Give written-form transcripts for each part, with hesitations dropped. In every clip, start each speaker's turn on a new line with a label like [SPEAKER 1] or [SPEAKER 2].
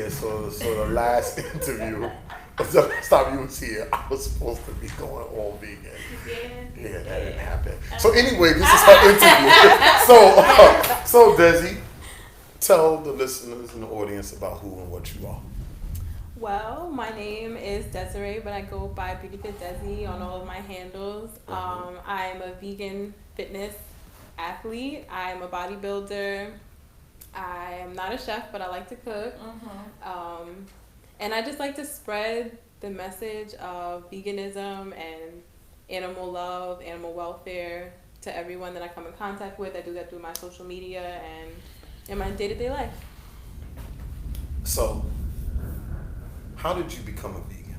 [SPEAKER 1] Yeah, so the last interview, the last time you was here, I was supposed to be going all vegan. Yeah, that didn't happen. So anyway, this is her interview. So Desi, tell the listeners and the audience about who and what you are.
[SPEAKER 2] Well, my name is Desiree, but I go by BeautifitDesi on all of my handles. I'm a vegan fitness athlete. I'm a bodybuilder. I am not a chef, but I like to cook. And I just like to spread the message of veganism and animal love, animal welfare to everyone that I come in contact with. I do that through my social media and in my day-to-day life.
[SPEAKER 1] So, how did you become a vegan?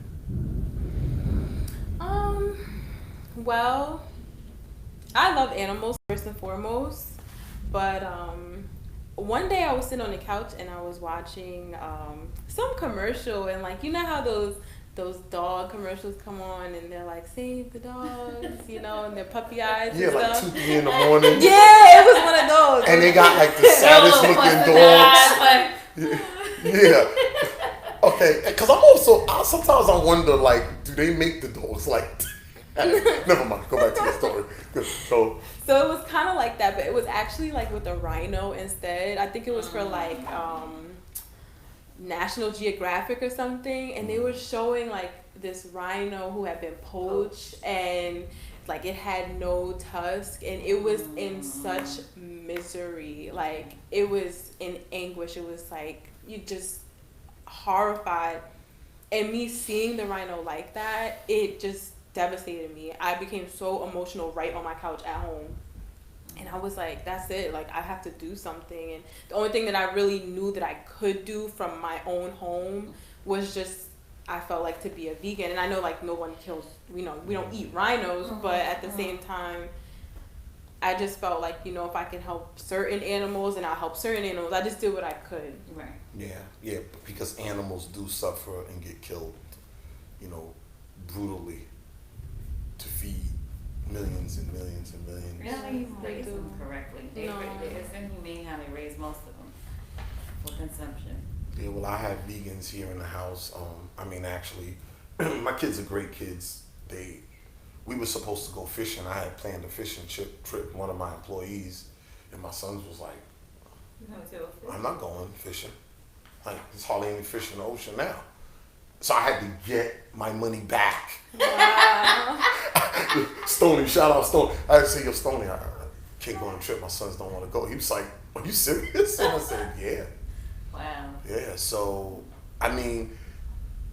[SPEAKER 2] Well, I love animals first and foremost, but one day I was sitting on the couch and I was watching some commercial, and like, you know how those dog commercials come on and they're like, save the dogs, you know, and their puppy eyes and
[SPEAKER 1] like
[SPEAKER 2] stuff.
[SPEAKER 1] 2, 3 in the morning.
[SPEAKER 2] Yeah, it was one of those.
[SPEAKER 1] And they got like the saddest looking dogs. Yeah. Okay, because sometimes I wonder, like, do they make the dogs like never mind, go back to the story. So
[SPEAKER 2] it was kind of like that, but it was actually like with a rhino instead. I think it was for like National Geographic or something, and they were showing like this rhino who had been poached, and like it had no tusk, and it was in such misery, like it was in anguish. It was like you just horrified, and me seeing the rhino like that, it just devastated me. I became so emotional right on my couch at home. And I was like, that's it. Like, I have to do something. And the only thing that I really knew that I could do from my own home was just, I felt like, to be a vegan. And I know, like, no one kills, we don't eat rhinos, but at the same time, I just felt like, if I can help certain animals and I'll help certain animals, I just did what I could.
[SPEAKER 3] Right.
[SPEAKER 1] Yeah, because animals do suffer and get killed, brutally to feed millions and millions and millions.
[SPEAKER 3] Really raise them correctly.
[SPEAKER 2] No.
[SPEAKER 3] It's inhumane how they raise most of them for consumption.
[SPEAKER 1] Yeah, well, I have vegans here in the house. Actually, my kids are great kids. We were supposed to go fishing. I had planned a fishing trip. One of my employees and my sons was like, I'm not going fishing. Like, there's hardly any fish in the ocean now. So I had to get my money back.
[SPEAKER 2] Wow.
[SPEAKER 1] Stoney, shout out Stoney. I had to say, yo, Stoney, I can't go on a trip. My sons don't want to go. He was like, are you serious? And I said, yeah.
[SPEAKER 3] Wow.
[SPEAKER 1] Yeah, so,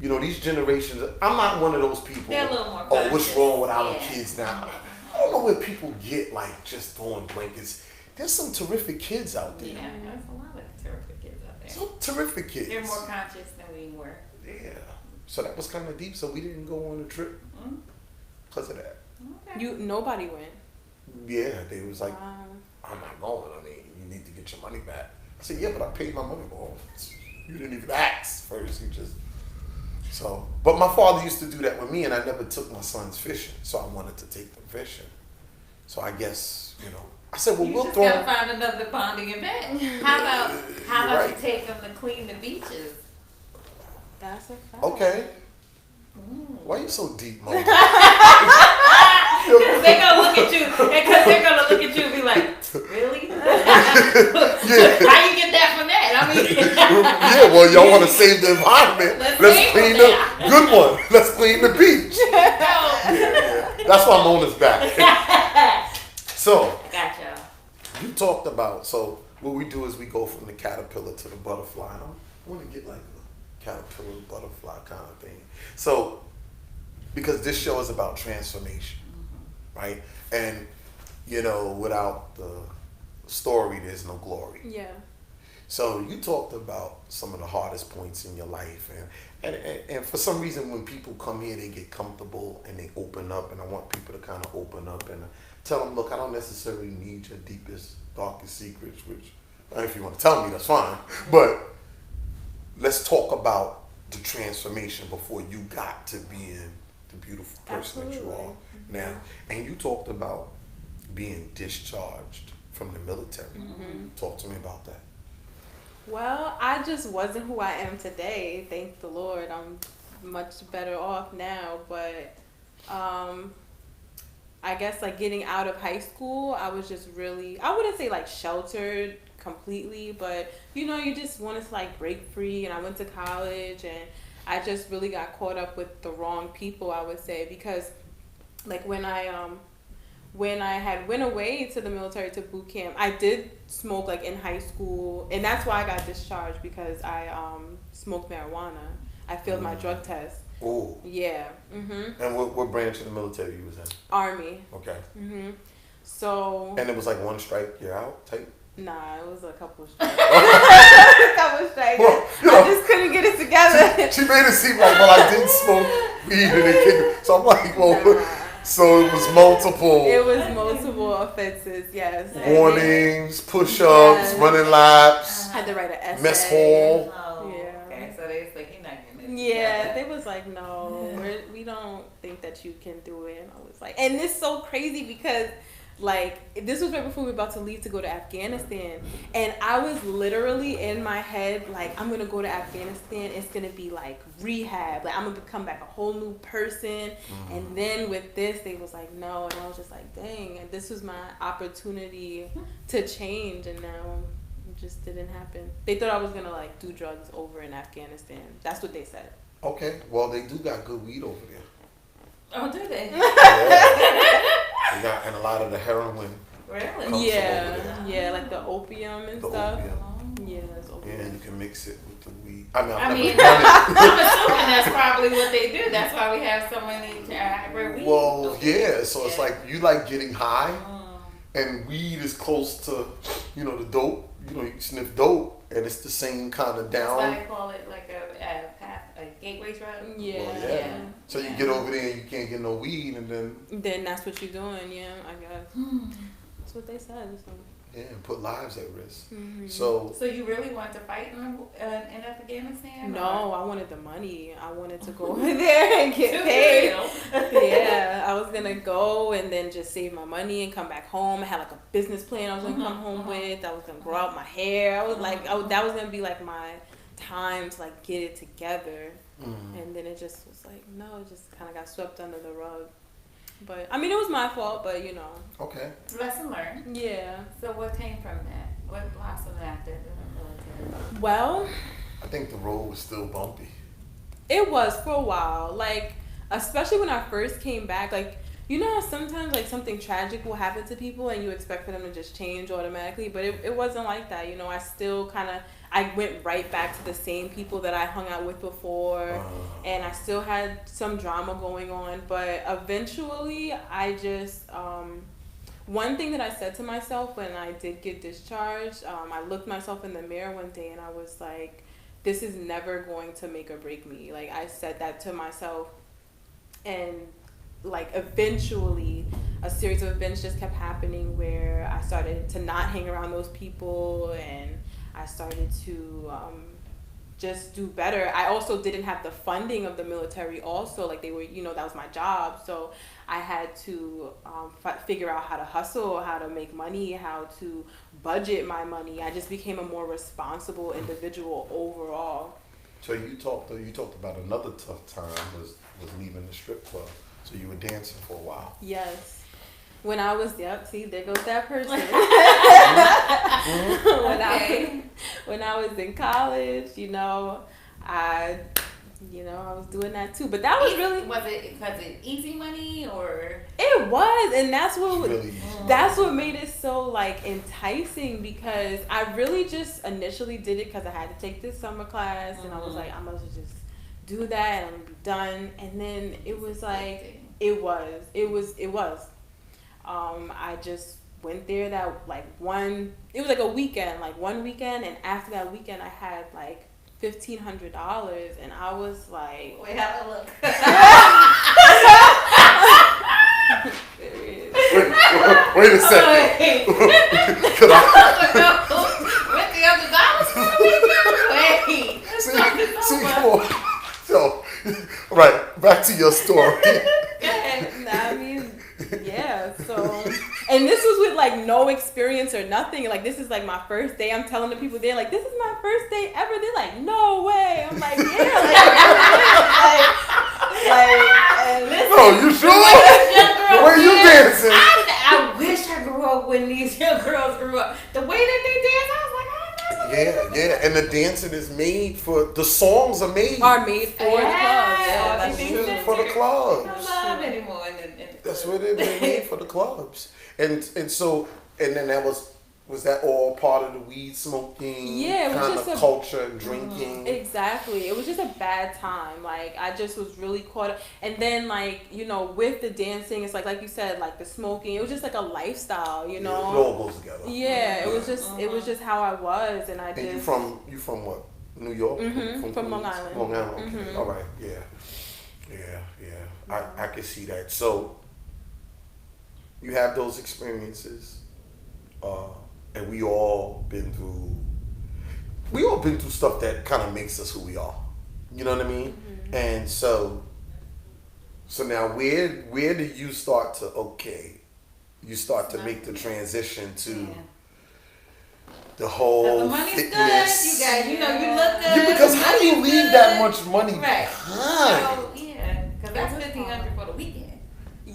[SPEAKER 1] these generations, I'm not one of those people.
[SPEAKER 3] They're a little more
[SPEAKER 1] oh, what's
[SPEAKER 3] conscious.
[SPEAKER 1] wrong with our kids now? I don't know where people get, like, just throwing blankets. There's some terrific kids out there.
[SPEAKER 3] Yeah, there's a lot of terrific kids out there.
[SPEAKER 1] Some terrific kids.
[SPEAKER 3] They're more conscious than we were.
[SPEAKER 1] Yeah. So that was kind of deep. So we didn't go on the trip because of that.
[SPEAKER 3] Okay.
[SPEAKER 2] Nobody went.
[SPEAKER 1] Yeah, they was like,
[SPEAKER 2] Wow.
[SPEAKER 1] I'm not going. You need to get your money back. I said, yeah, but I paid my money. Well, you didn't even ask first. But my father used to do that with me, and I never took my sons fishing. So I wanted to take them fishing. So I guess, I said, well, we'll throw.
[SPEAKER 3] You just gotta find another bonding event. How about
[SPEAKER 1] right.
[SPEAKER 3] you take them to clean the beaches?
[SPEAKER 2] That's a fact.
[SPEAKER 1] Okay. Why are you so deep, Mom?
[SPEAKER 3] Because they're gonna look at you, and be like, really? How you get that from that?
[SPEAKER 1] Yeah, well, y'all want to save the environment. Let's clean the good one. Let's clean the beach. Yeah. That's why Mona's back. So,
[SPEAKER 3] Gotcha.
[SPEAKER 1] you talked about, so what we do is we go from the caterpillar to the butterfly. I don't want to get like a caterpillar, butterfly kind of thing. So, because this show is about transformation, right? And, without the story, there's no glory.
[SPEAKER 2] Yeah.
[SPEAKER 1] So you talked about some of the hardest points in your life, and for some reason when people come here, they get comfortable and they open up, and I want people to kind of open up and tell them, look, I don't necessarily need your deepest, darkest secrets, which if you want to tell me, that's fine, but let's talk about the transformation before you got to being the beautiful person that you are now. And you talked about being discharged from the military. Talk to me about that.
[SPEAKER 2] Well, I just wasn't who I am today. Thank the Lord. I'm much better off now. But I guess like getting out of high school, I was just really, I wouldn't say like sheltered completely, but you know, you just wanted to like break free. And I went to college and I just really got caught up with the wrong people, I would say, because like when I had went away to the military to boot camp, I did smoke like in high school, and that's why I got discharged, because I smoked marijuana. I failed my drug test.
[SPEAKER 1] Oh.
[SPEAKER 2] Yeah. Mhm.
[SPEAKER 1] And what branch of the military you was in?
[SPEAKER 2] Army.
[SPEAKER 1] Okay.
[SPEAKER 2] Mhm. So.
[SPEAKER 1] And it was like one strike, you're out type?
[SPEAKER 2] Nah, it was a couple of strikes. A couple of strikes.
[SPEAKER 1] Well, you know,
[SPEAKER 2] I just couldn't get it together.
[SPEAKER 1] She made it seem like, well, I did smoke weed and it kicked. So I'm like, well,
[SPEAKER 2] Nah.
[SPEAKER 1] so it was multiple.
[SPEAKER 2] It was multiple offenses, yes.
[SPEAKER 1] Warnings, push-ups,
[SPEAKER 2] Yes.
[SPEAKER 1] running laps,
[SPEAKER 2] I had to write an essay.
[SPEAKER 1] mess hall.
[SPEAKER 3] Oh,
[SPEAKER 2] Yeah.
[SPEAKER 3] okay. So they was like, you're not getting it.
[SPEAKER 2] Yeah,
[SPEAKER 3] together.
[SPEAKER 2] they was like, no, we don't think that you can do it. And I was like, and it's so crazy because, like, this was right before we were about to leave to go to Afghanistan. And I was literally in my head, like, I'm going to go to Afghanistan. It's going to be, like, rehab. Like, I'm going to come back a whole new person. And then with this, they was like, no. And I was just like, dang. And this was my opportunity to change. And now it just didn't happen. They thought I was going to, like, do drugs over in Afghanistan. That's what they said.
[SPEAKER 1] Okay, well, they do got good weed over there.
[SPEAKER 3] Oh, do they?
[SPEAKER 1] Yeah. They got, and a lot of the heroin.
[SPEAKER 3] Really?
[SPEAKER 1] Comes from over
[SPEAKER 2] Yeah,
[SPEAKER 1] there.
[SPEAKER 2] yeah, like the opium and
[SPEAKER 1] The
[SPEAKER 2] stuff.
[SPEAKER 1] opium.
[SPEAKER 2] Yeah, it's opium.
[SPEAKER 1] Yeah, and you can mix it with the weed. I mean,
[SPEAKER 3] I
[SPEAKER 1] I've
[SPEAKER 3] mean,
[SPEAKER 1] never done it.
[SPEAKER 3] I'm assuming that's probably what they do. That's why we have so many hybrid weed.
[SPEAKER 1] Well, yeah, so it's like you like getting high,
[SPEAKER 3] Mm.
[SPEAKER 1] and weed is close to, you know, the dope. You know, you sniff dope, and it's the same kind of
[SPEAKER 3] That's why
[SPEAKER 1] down.
[SPEAKER 3] they call it like a gateway drug.
[SPEAKER 2] Yeah,
[SPEAKER 1] Well,
[SPEAKER 3] yeah.
[SPEAKER 1] So you get over there and you can't get no weed, and
[SPEAKER 2] Then that's what you're doing. Yeah, I guess that's what they said. So.
[SPEAKER 1] yeah, and put lives at risk.
[SPEAKER 2] Mhm.
[SPEAKER 1] So
[SPEAKER 3] So you really want to fight in Afghanistan?
[SPEAKER 2] No, I wanted the money. I wanted to go over there and get paid.
[SPEAKER 3] Real.
[SPEAKER 2] Yeah, I was gonna go and then just save my money and come back home. I had like a business plan I was gonna come home with. I was gonna grow out my hair. I was like, that was gonna be like my time to like get it together. And then it just was like, no, it just kind of got swept under the rug. But I mean, it was my fault. But you know.
[SPEAKER 1] okay.
[SPEAKER 3] Lesson learned.
[SPEAKER 2] Yeah.
[SPEAKER 3] So what came from that? What blossomed after the military?
[SPEAKER 2] Well,
[SPEAKER 1] I think the road was still bumpy.
[SPEAKER 2] it was for a while. Like, especially when I first came back. Like, you know how sometimes like something tragic will happen to people and you expect for them to just change automatically, but it wasn't like that. You know, I still I went right back to the same people that I hung out with before, and I still had some drama going on. But eventually, I just one thing that I said to myself when I did get discharged, I looked myself in the mirror one day and I was like, this is never going to make or break me. Like, I said that to myself, and like eventually a series of events just kept happening where I started to not hang around those people, and I started to just do better. I also didn't have the funding of the military also. Like, they were, you know, that was my job. So I had to figure out how to hustle, how to make money, how to budget my money. I just became a more responsible individual overall.
[SPEAKER 1] So you talked about another tough time was leaving the strip club. So you were dancing for a while.
[SPEAKER 2] Yes. When I was, see, there goes that person. When I was in college, you know, I was doing that too. But that was really...
[SPEAKER 3] Was it easy money or...
[SPEAKER 2] It was, and that's what
[SPEAKER 1] Really?
[SPEAKER 2] that's what made it so like enticing, because I really just initially did it because I had to take this summer class, and I was like, I must just do that and I'm gonna be done. And then it was like, it was. I just went there it was like a weekend, like one weekend, and after that weekend I had like $1,500, and I was like,
[SPEAKER 3] Wait, have a look.
[SPEAKER 1] Wait a second. Could I? So, right, back to your story.
[SPEAKER 2] I mean, yeah, so, and this was with like no experience nervous or nothing. Like, this is like my first day. I'm telling the people there, like, this is my first day ever. They're like, no way. I'm like, yeah,
[SPEAKER 1] no, you sure? The way you dancing.
[SPEAKER 3] I wish I grew up when these young girls grew up. The way that they dance, I was like,
[SPEAKER 1] yeah, and the dancing is made for, the songs are made
[SPEAKER 2] for the clubs. Yeah,
[SPEAKER 3] that's
[SPEAKER 2] true.
[SPEAKER 1] For the clubs.
[SPEAKER 3] I love anymore.
[SPEAKER 1] That's what they're made for, the clubs. And so, and then that was that all part of the weed smoking
[SPEAKER 2] it was
[SPEAKER 1] kind
[SPEAKER 2] just
[SPEAKER 1] of culture and drinking?
[SPEAKER 2] Exactly. It was just a bad time. Like, I just was really caught up. And then, like, you know, with the dancing, it's like you said, like the smoking, it was just like a lifestyle, you know?
[SPEAKER 1] Yeah, it all goes together.
[SPEAKER 2] Yeah, it was just how I was. And
[SPEAKER 1] you from what? New York?
[SPEAKER 2] From Long Island.
[SPEAKER 1] Long Island, okay. All right, yeah. I can see that. So, you have those experiences, and we all been through stuff that kind of makes us who we are. You know what I mean? Mm-hmm. And so now where do you start to make the transition to the whole
[SPEAKER 3] the money's
[SPEAKER 1] fitness?
[SPEAKER 3] good, you guys. You know, you look good.
[SPEAKER 1] Yeah, because how do you leave that much money
[SPEAKER 3] behind?
[SPEAKER 1] behind?
[SPEAKER 3] Because that's $1,500 for the weekend.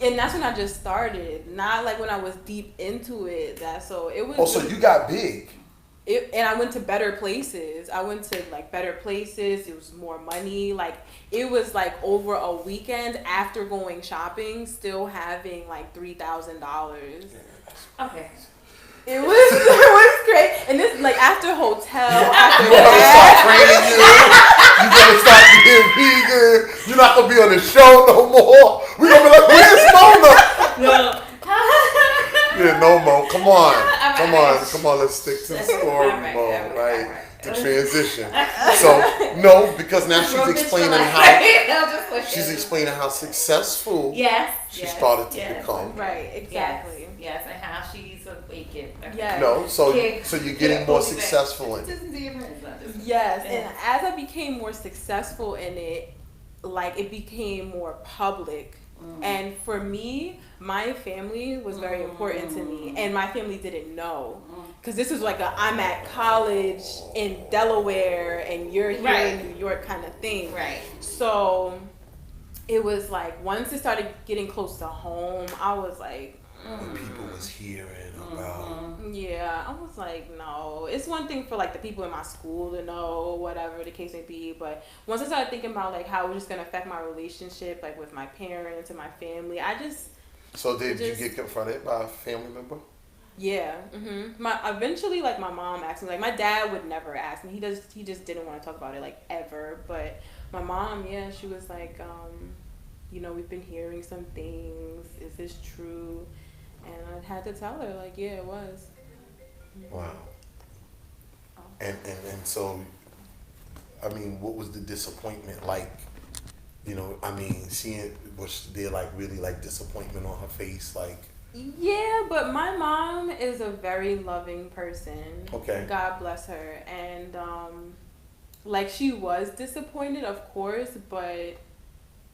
[SPEAKER 2] And that's when I just started, not like when I was deep into it. So
[SPEAKER 1] you got big.
[SPEAKER 2] And I went to better places. I went to like better places. It was more money. Like, it was like over a weekend after going shopping, still having like $3,000.
[SPEAKER 3] Okay.
[SPEAKER 2] It was great. And this, like, after hotel, after
[SPEAKER 1] You want to start training you. You gonna start getting vegan. You're not gonna be on the show no more. We're gonna be like, where's Mona?
[SPEAKER 3] No.
[SPEAKER 1] Yeah, no more. Come on. Let's stick to the story mode, right? The transition. So no, because now she's explaining how successful she started to become.
[SPEAKER 2] Right, exactly.
[SPEAKER 3] Yes, and how she's awakened.
[SPEAKER 2] Yes.
[SPEAKER 1] No, so you're getting more successful in it.
[SPEAKER 2] Yes, and as I became more successful in it, like, it became more public. And for me, my family was very important to me, and my family didn't know, because this was like I'm at college in Delaware and you're here in New York kind of thing.
[SPEAKER 3] Right.
[SPEAKER 2] So it was like, once it started getting close to home, I was like,
[SPEAKER 1] when people was hearing about.
[SPEAKER 2] Yeah, I was like, no. It's one thing for like the people in my school to know, whatever the case may be, but once I started thinking about like how it was just gonna affect my relationship, like with my parents and my family,
[SPEAKER 1] So did you get confronted by a family member?
[SPEAKER 2] Yeah. Eventually, like, my mom asked me. Like, my dad would never ask me. He just didn't want to talk about it, like, ever. But my mom, she was like, you know, we've been hearing some things. Is this true? And I had to tell her, like, yeah, it was.
[SPEAKER 1] Wow. And so, I mean, what was the disappointment like? You know, I mean, was there like really like disappointment on her face, like?
[SPEAKER 2] Yeah, but my mom is a very loving person.
[SPEAKER 1] Okay.
[SPEAKER 2] God bless her. And like, she was disappointed, of course, but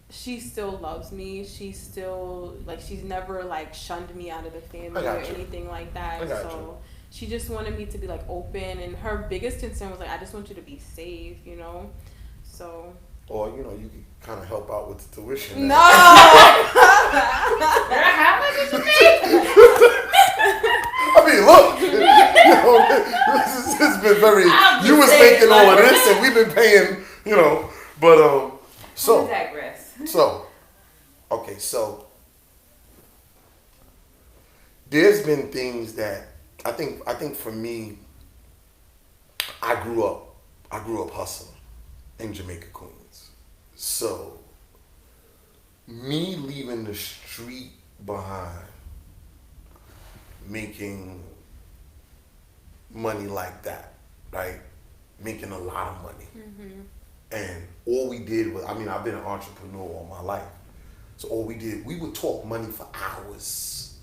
[SPEAKER 2] she still loves me. She still, like, she's never like shunned me out of the family or anything like that. So she just wanted me to be like open, and her biggest concern was like, I just want you to be safe, you know? So. Or, you know, you could kind of help out with the tuition.
[SPEAKER 1] No!
[SPEAKER 3] How much did you pay?
[SPEAKER 1] I mean, look, you know, this has been very, you was making all of this and we've been paying, you know, but, so.
[SPEAKER 3] Digress.
[SPEAKER 1] So, okay, so there's been things that I think for me, I grew up hustling in Jamaica, Queens. So, me leaving the street behind, making money like that, right? Making a lot of money. Mm-hmm. And all we did was, I mean, I've been an entrepreneur all my life. So all we did, we would talk money for hours.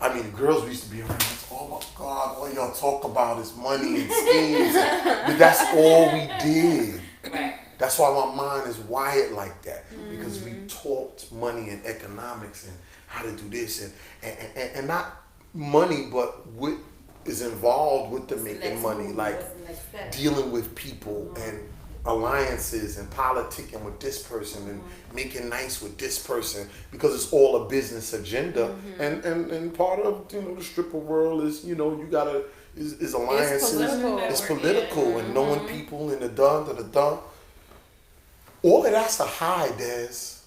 [SPEAKER 1] I mean, the girls used to be around, oh my God, all y'all talk about is money and schemes. But that's all we did.
[SPEAKER 3] Right.
[SPEAKER 1] That's why my mind is wired like that, because we talked money and economics and how to do this and not money, but what is involved with the
[SPEAKER 3] What's the
[SPEAKER 1] making
[SPEAKER 3] next
[SPEAKER 1] money,
[SPEAKER 3] move?
[SPEAKER 1] like
[SPEAKER 3] What's the next step?
[SPEAKER 1] dealing with people and alliances and politicking with this person and making nice with this person, because it's all a business agenda. And part of, you know, the stripper world is, you know, you gotta is alliances.
[SPEAKER 2] It's
[SPEAKER 1] political and knowing people and the dun. All of that's a high, Des.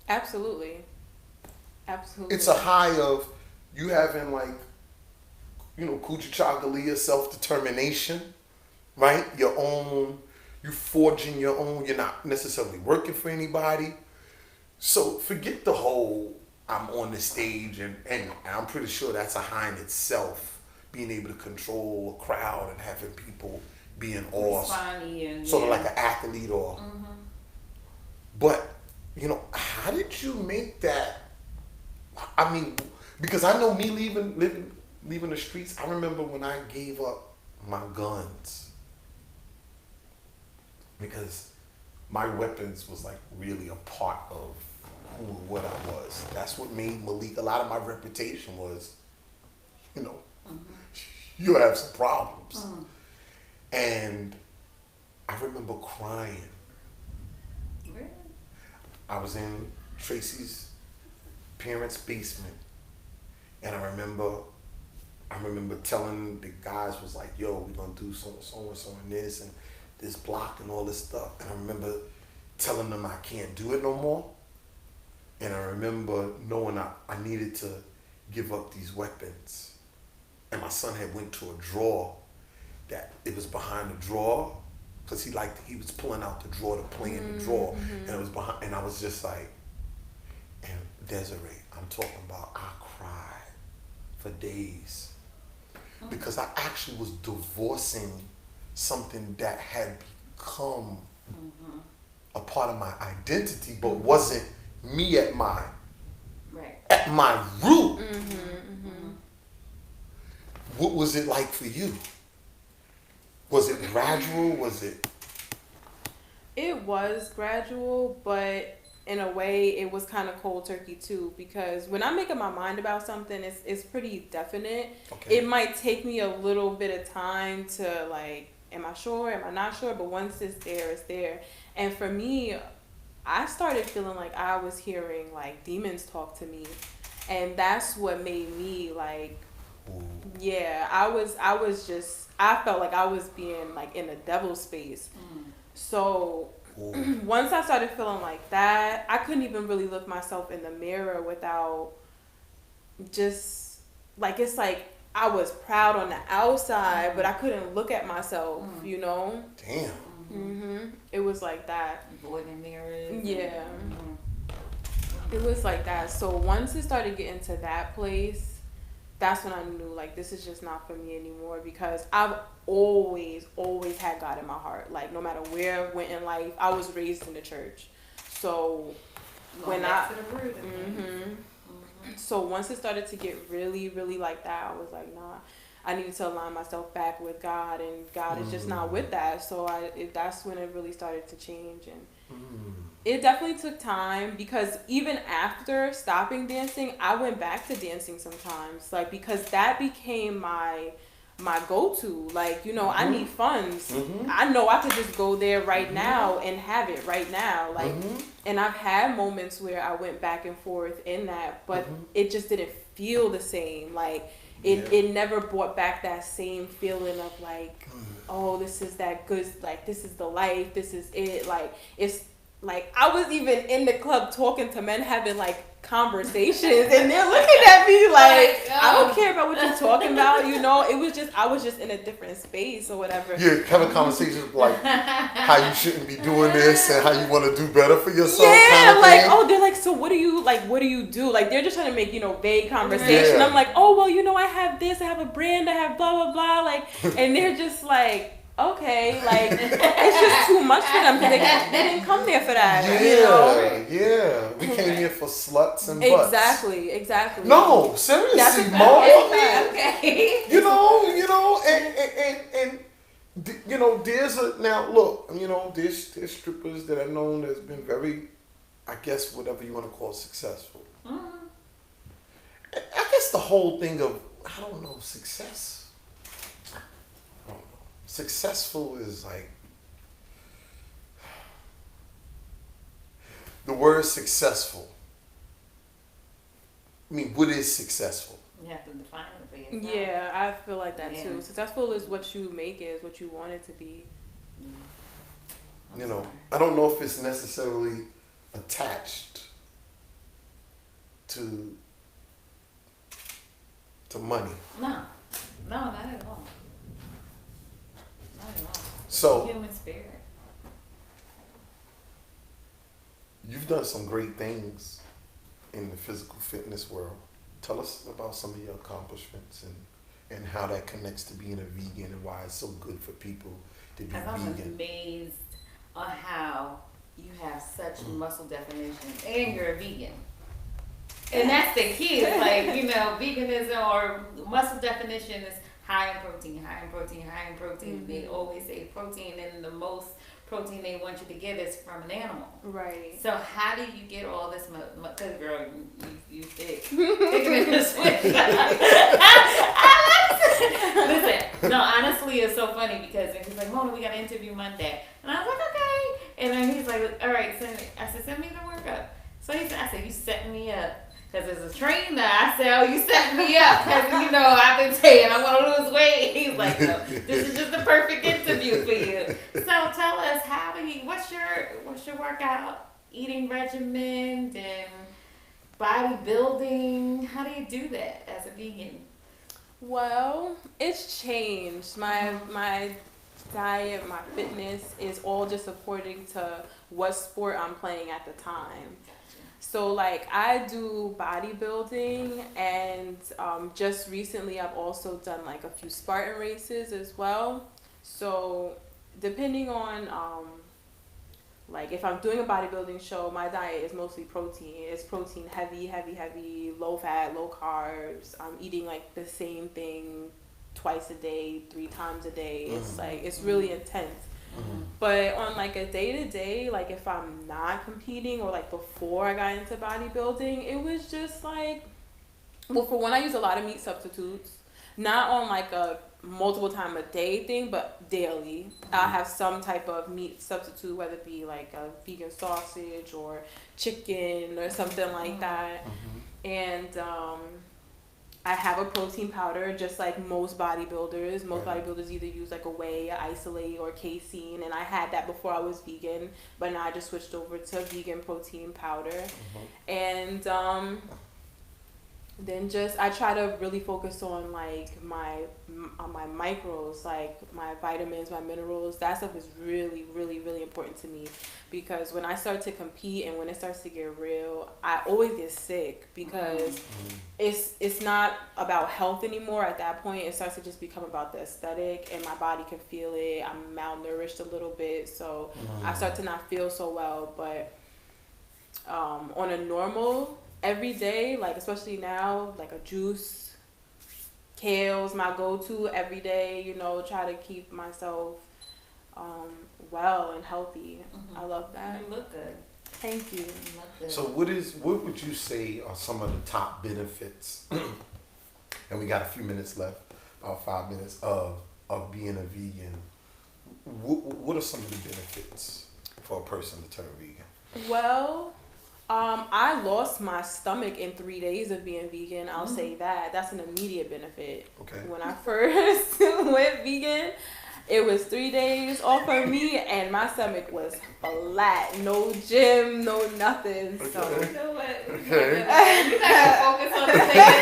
[SPEAKER 2] Absolutely.
[SPEAKER 1] It's a high of you having, like, you know, Kujichagulia, self-determination, right? Your own, you forging your own, you're not necessarily working for anybody. So forget the whole, I'm on the stage and I'm pretty sure that's a high in itself, being able to control a crowd and having people be in awe. Sort of like an athlete or, but, you know, how did you make that? I mean, because I know me leaving the streets, I remember when I gave up my guns, because my weapons was like really a part of who and what I was. That's what made Malik, a lot of my reputation was, you know, you have some problems. And I remember crying.
[SPEAKER 3] Really?
[SPEAKER 1] I was in Tracy's parents' basement, and I remember telling the guys, was like, yo, we're gonna do so and this and this block and all this stuff. And I remember telling them I can't do it no more. And I remember knowing I needed to give up these weapons. And my son had went to a drawer that it was behind the drawer, because he was pulling out the drawer to play in the drawer. And it was behind, and I was just like, and Desiree, I'm talking about, I cried for days. Because I actually was divorcing something that had become a part of my identity, but wasn't me at my root. What was it like for you? Was it gradual? Was it?
[SPEAKER 2] It was gradual, but in a way it was kind of cold turkey too, because when I'm making my mind about something, it's pretty definite.
[SPEAKER 1] Okay.
[SPEAKER 2] It might take me a little bit of time to, like, am I sure, am I not sure, but once it's there, it's there. And for me, I started feeling like I was hearing like demons talk to me, and that's what made me like, yeah, I felt like I was being like in a devil space. So once I started feeling like that, I couldn't even really look myself in the mirror without just, like, it's like I was proud on the outside, but I couldn't look at myself, you know?
[SPEAKER 1] Damn.
[SPEAKER 2] It was like that.
[SPEAKER 3] Avoiding mirrors.
[SPEAKER 2] Yeah. It was like that. So once it started getting to that place, that's when I knew, like, this is just not for me anymore, because I've always had God in my heart. Like, no matter where I went in life, I was raised in the church. So so once it started to get really, really like that, I was like, nah, I needed to align myself back with God, and God is just not with that. So that's when it really started to change. And it definitely took time, because even after stopping dancing, I went back to dancing sometimes, like, because that became my go-to. Like, you know, I need funds. I know I could just go there right now and have it right now. Like, and I've had moments where I went back and forth in that, but it just didn't feel the same. Like, it never brought back that same feeling of like, oh, this is that good, like, this is the life, this is it. Like, it's like, I was even in the club talking to men, having like conversations, and they're looking at me like, I don't care about what you're talking about, you know. It was just, I was just in a different space or whatever.
[SPEAKER 1] Yeah, having conversations like how you shouldn't be doing this and how you want to do better for yourself.
[SPEAKER 2] Yeah,
[SPEAKER 1] kind of
[SPEAKER 2] like,
[SPEAKER 1] thing.
[SPEAKER 2] oh, they're like, so what do you do? Like, they're just trying to make, you know, vague conversation. I'm like, oh, well, you know, I have this, I have a brand, I have blah, blah, blah. Like, and they're just like, okay, like, it's just too much for them, because they didn't come there for that.
[SPEAKER 1] Yeah,
[SPEAKER 2] you know?
[SPEAKER 1] yeah. We came here for sluts and butts.
[SPEAKER 2] Exactly.
[SPEAKER 1] No, seriously,
[SPEAKER 2] That's a
[SPEAKER 1] motherfucker.
[SPEAKER 3] Okay.
[SPEAKER 1] You know, and you know, now look, you know, there's strippers that I've known that's been very, I guess, whatever you want to call successful. I guess the whole thing of, I don't know, success. successful is like, the word successful. I mean, what is successful?
[SPEAKER 3] You have to define it for yourself.
[SPEAKER 2] Yeah, I feel like that
[SPEAKER 3] Yeah.
[SPEAKER 2] too. Successful is what you make it, is what you want it to be.
[SPEAKER 1] You know, I don't know if it's necessarily attached to money.
[SPEAKER 3] No, not at all. Not at all.
[SPEAKER 1] So
[SPEAKER 3] Human spirit.
[SPEAKER 1] you've done some great things in the physical fitness world. Tell us about some of your accomplishments and how that connects to being a vegan and why it's so good for people to be
[SPEAKER 3] I'm
[SPEAKER 1] vegan.
[SPEAKER 3] amazed on how you have such muscle definition and you're a vegan. And that's the key. It's like, you know, veganism or muscle definition is high in protein, high in protein, high in protein.
[SPEAKER 2] Mm-hmm.
[SPEAKER 3] They always say protein, and the most protein they want you to get is from an animal.
[SPEAKER 2] Right.
[SPEAKER 3] So how do you get all this? Because girl, you thick. Thicker than a switch. Listen, no, honestly, it's so funny because he's like, Mona, we got to interview Monday, and I was like, okay. And then he's like, all right, send me. I said, send me the workup. So he said, I said, you setting me up. Because there's a trainer. I said, oh, you set me up. Because, you know, I've been saying I want to lose weight. He's like, no, this is just the perfect interview for you. So tell us, what's your workout, eating regimen, and bodybuilding? How do you do that as a vegan?
[SPEAKER 2] Well, it's changed. My diet, my fitness is all just according to what sport I'm playing at the time. So like I do bodybuilding, and just recently I've also done like a few Spartan races as well. So depending on like if I'm doing a bodybuilding show, my diet is mostly protein. It's protein heavy, low fat, low carbs. I'm eating like the same thing twice a day, 3 times a day. It's like it's really intense. But on like a day-to-day, like if I'm not competing or like before I got into bodybuilding, it was just like, well, for one, I use a lot of meat substitutes, not on like a multiple time a day thing, but daily. I'll have some type of meat substitute, whether it be like a vegan sausage or chicken or something like that. And I have a protein powder, just like most bodybuilders. Most bodybuilders either use like a whey, isolate, or casein, and I had that before I was vegan, but now I just switched over to vegan protein powder. And then just I try to really focus on like my micros, like my vitamins, my minerals. That stuff is really, really, really important to me, because when I start to compete and when it starts to get real, I always get sick because it's not about health anymore. At that point, it starts to just become about the aesthetic, and my body can feel it. I'm malnourished a little bit, so I start to not feel so well. But on a normal every day, like especially now, like a juice, kale's my go-to every day, you know, try to keep myself well and healthy. I love that.
[SPEAKER 3] You look good.
[SPEAKER 2] Thank you.
[SPEAKER 3] You look good.
[SPEAKER 1] So what would you say are some of the top benefits, and we got a few minutes left, about 5 minutes, of being a vegan? What are some of the benefits for a person to turn vegan?
[SPEAKER 2] Well, I lost my stomach in 3 days of being vegan. I'll say that. That's an immediate benefit.
[SPEAKER 1] Okay.
[SPEAKER 2] When I first went vegan, it was 3 days off of me, and my stomach was flat. No gym, no nothing. So.
[SPEAKER 1] Okay.
[SPEAKER 3] You know what?
[SPEAKER 1] Okay.
[SPEAKER 3] You gotta focus on the things.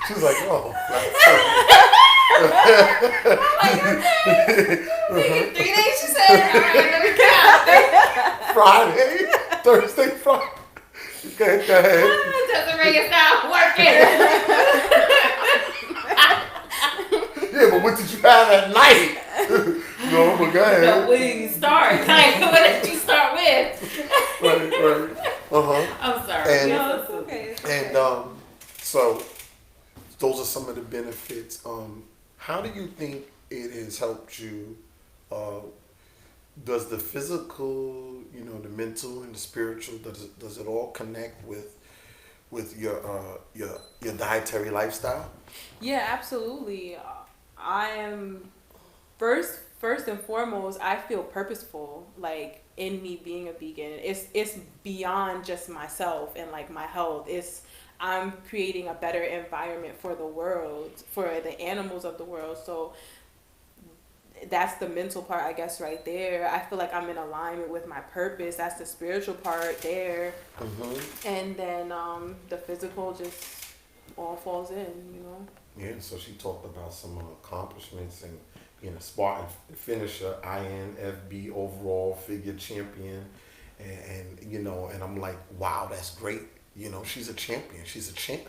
[SPEAKER 1] She's like, oh.
[SPEAKER 3] I'm like, okay. 3 days, she said. All right, let me count.
[SPEAKER 1] Friday, Thursday, Friday. Okay, go ahead.
[SPEAKER 3] Doesn't ring, it's not working.
[SPEAKER 1] Yeah, but what did you have at night? No, but go ahead.
[SPEAKER 3] So where did you start? Like, what did you start with?
[SPEAKER 1] Right.
[SPEAKER 3] I'm sorry.
[SPEAKER 1] And-
[SPEAKER 2] No, it's okay. It's okay.
[SPEAKER 1] And so those are some of the benefits. How do you think it has helped you? Does the physical, the mental and the spiritual, does it all connect with with your dietary lifestyle?
[SPEAKER 2] Yeah, absolutely. I am first and foremost, I feel purposeful, like in me being a vegan. It's beyond just myself and like my health. I'm creating a better environment for the world, for the animals of the world. So that's the mental part, I guess, right there. I feel like I'm in alignment with my purpose. That's the spiritual part there.
[SPEAKER 1] Mm-hmm.
[SPEAKER 2] And then the physical just all falls in, you know.
[SPEAKER 1] Yeah, so she talked about some accomplishments and being a Spartan finisher, INFB overall figure champion, and you know, and I'm like, wow, that's great. You know, she's a champion. She's a champ.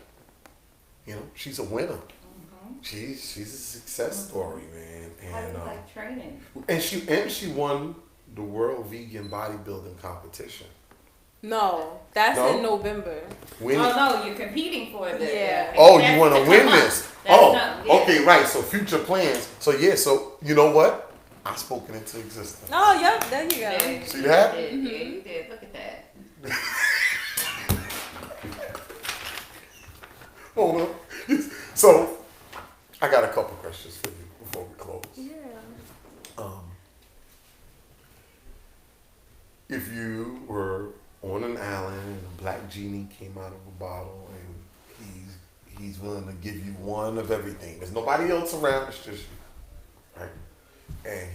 [SPEAKER 1] You know, she's a winner.
[SPEAKER 3] Mm-hmm.
[SPEAKER 1] She's a success story, man.
[SPEAKER 3] How do
[SPEAKER 1] And
[SPEAKER 3] you like training?
[SPEAKER 1] and she won the World Vegan Bodybuilding competition.
[SPEAKER 2] No, that's
[SPEAKER 1] No?
[SPEAKER 2] in November.
[SPEAKER 1] When,
[SPEAKER 3] Oh no, you're competing for the.
[SPEAKER 2] Yeah.
[SPEAKER 1] Oh,
[SPEAKER 3] that's
[SPEAKER 1] you want to
[SPEAKER 3] the
[SPEAKER 1] win
[SPEAKER 3] month.
[SPEAKER 1] this?
[SPEAKER 3] That's
[SPEAKER 1] Oh,
[SPEAKER 3] not- yeah.
[SPEAKER 1] okay, right. So future plans. So yeah. So you know what? I spoken into existence.
[SPEAKER 2] Oh, yep, there you go.
[SPEAKER 3] Yeah,
[SPEAKER 1] See that?
[SPEAKER 3] You did. Yeah, you did. Look at that.
[SPEAKER 1] Hold on. So I got a couple questions for you before we close.
[SPEAKER 2] Yeah.
[SPEAKER 1] If you were on an island and a black genie came out of a bottle and he's willing to give you one of everything. There's nobody else around, it's just you. Right? And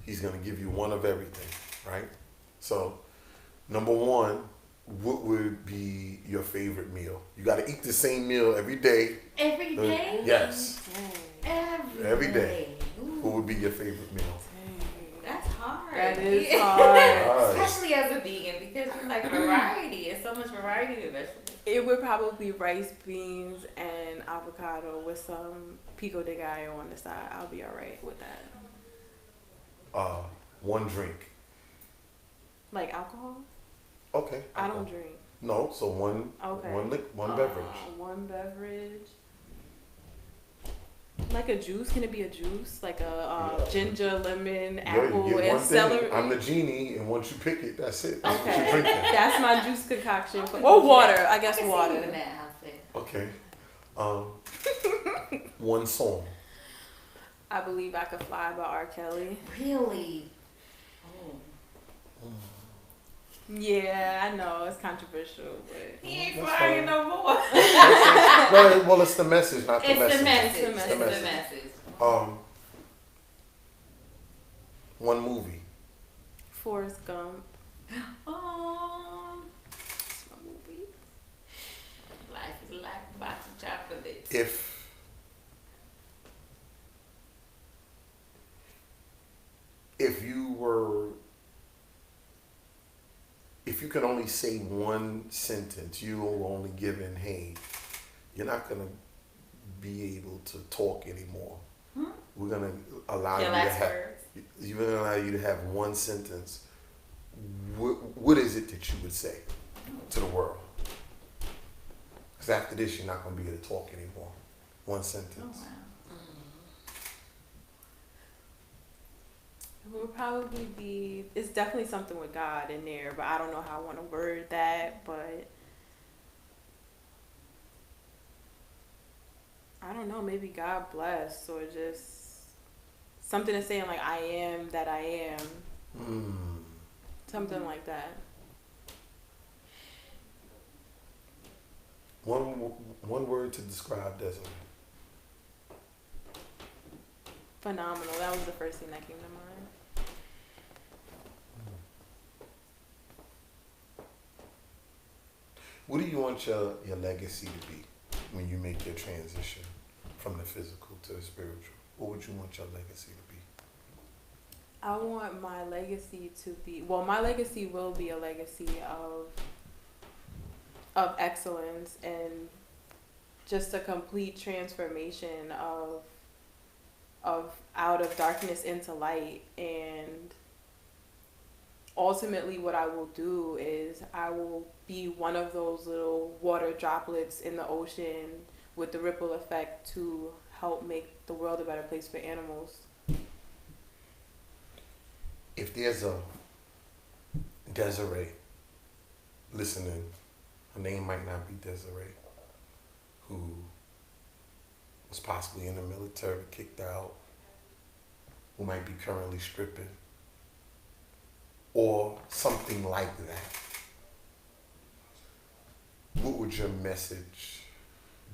[SPEAKER 1] he's gonna give you one of everything, right? So number one, what would be your favorite meal? You gotta eat the same meal every day.
[SPEAKER 3] Every day.
[SPEAKER 1] Yes. Every day.
[SPEAKER 3] day. Ooh,
[SPEAKER 1] What would be your favorite meal?
[SPEAKER 3] that's hard.
[SPEAKER 2] That is
[SPEAKER 3] Yeah.
[SPEAKER 2] hard.
[SPEAKER 3] Especially as a vegan because it's like variety. It's so much variety of vegetables.
[SPEAKER 2] It would probably be rice, beans, and avocado with some pico de gallo on the side. I'll be all right with that.
[SPEAKER 1] One drink.
[SPEAKER 2] Like alcohol?
[SPEAKER 1] Okay.
[SPEAKER 2] I don't drink.
[SPEAKER 1] No, so one
[SPEAKER 2] Okay.
[SPEAKER 1] one beverage.
[SPEAKER 2] One beverage. Like a juice? Can it be a juice? Like a
[SPEAKER 1] Yeah.
[SPEAKER 2] ginger, lemon,
[SPEAKER 1] Yo,
[SPEAKER 2] apple,
[SPEAKER 1] you get
[SPEAKER 2] and
[SPEAKER 1] one
[SPEAKER 2] celery?
[SPEAKER 1] thing. I'm the genie, and once you pick it, that's it. That's what
[SPEAKER 2] Okay.
[SPEAKER 1] you're drinking.
[SPEAKER 2] That's my juice concoction. Or water. I guess
[SPEAKER 3] I can see
[SPEAKER 2] water.
[SPEAKER 3] you in that outfit.
[SPEAKER 1] Okay. One song.
[SPEAKER 2] I Believe I Could Fly by R. Kelly.
[SPEAKER 3] Really? Oh.
[SPEAKER 2] Yeah, I know. It's controversial, but...
[SPEAKER 3] He ain't
[SPEAKER 1] That's
[SPEAKER 3] flying
[SPEAKER 1] fine.
[SPEAKER 3] no more.
[SPEAKER 1] Well, it's the message, not the
[SPEAKER 3] It's
[SPEAKER 1] message.
[SPEAKER 3] the message.
[SPEAKER 2] It's
[SPEAKER 3] It's
[SPEAKER 2] the
[SPEAKER 3] the
[SPEAKER 1] message.
[SPEAKER 3] message.
[SPEAKER 1] One movie.
[SPEAKER 2] Forrest Gump.
[SPEAKER 3] Oh,
[SPEAKER 2] That's my movie.
[SPEAKER 3] life is like a box of chocolates.
[SPEAKER 1] If you could only say one sentence, you are only given, hey, you're not gonna be able to talk anymore. We're gonna allow
[SPEAKER 3] Your
[SPEAKER 1] you to
[SPEAKER 3] last
[SPEAKER 1] have.
[SPEAKER 3] words.
[SPEAKER 1] You're gonna allow you to have one sentence. What is it that you would say to the world? Because after this, you're not gonna be able to talk anymore. One
[SPEAKER 3] Oh
[SPEAKER 1] sentence.
[SPEAKER 3] wow.
[SPEAKER 2] It would probably be... It's definitely something with God in there, but I don't know how I want to word that, but... I don't know, maybe God bless, or just something to saying like, I am that I am. Something like that.
[SPEAKER 1] One word to describe Desi.
[SPEAKER 2] Phenomenal. That was the first thing that came to mind.
[SPEAKER 1] What do you want your legacy to be when you make your transition from the physical to the spiritual? What would you want your legacy to be?
[SPEAKER 2] I want my legacy to be... Well, my legacy will be a legacy of excellence and just a complete transformation of out of darkness into light. And ultimately what I will do is I will be one of those little water droplets in the ocean with the ripple effect to help make the world a better place for animals.
[SPEAKER 1] If there's a Desiree listening Her name might not be Desiree, who was possibly in the military, kicked out, who might be currently stripping, or something like that. What would your message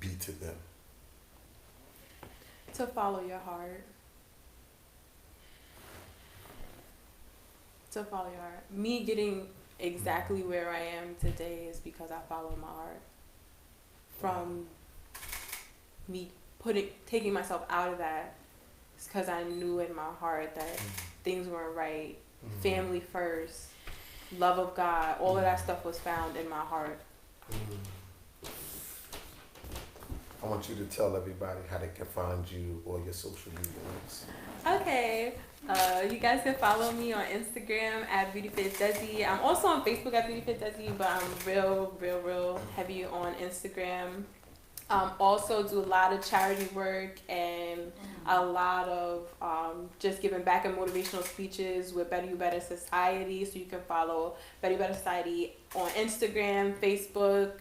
[SPEAKER 1] be to them?
[SPEAKER 2] To follow your heart. To follow your heart. Me getting exactly where I am today is because I followed my heart. From me taking myself out of that, it's because I knew in my heart that things weren't right. Family first, love of God, all of that stuff was found in my heart.
[SPEAKER 1] I want you to tell everybody how they can find you or your social media links.
[SPEAKER 2] Okay. You guys can follow me on Instagram at BeautifitDesi. I'm also on Facebook at BeautifitDesi, but I'm real heavy on Instagram. Also do a lot of charity work and a lot of just giving back in motivational speeches with Better You Better Society. So you can follow Better You Better Society on Instagram, Facebook,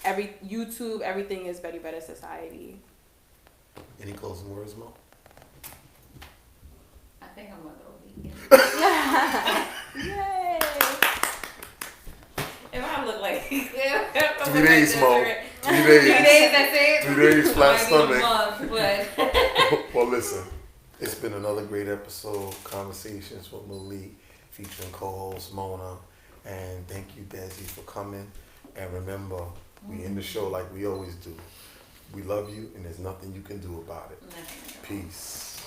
[SPEAKER 2] YouTube. Everything is Better You Better Society.
[SPEAKER 1] Any closing words, Mo?
[SPEAKER 3] I think I'm gonna go vegan.
[SPEAKER 2] Yay!
[SPEAKER 3] If I look like
[SPEAKER 1] 3 days, Mo. 3 days.
[SPEAKER 3] 3 days, that's it.
[SPEAKER 1] 3 days, flat stomach.
[SPEAKER 3] Month, but
[SPEAKER 1] Well, listen, it's been another great episode, Conversations with Malik, featuring co-host Mona. And thank you, Desi, for coming. And remember, we end the show like we always do. We love you, and there's nothing you can do about it. Peace.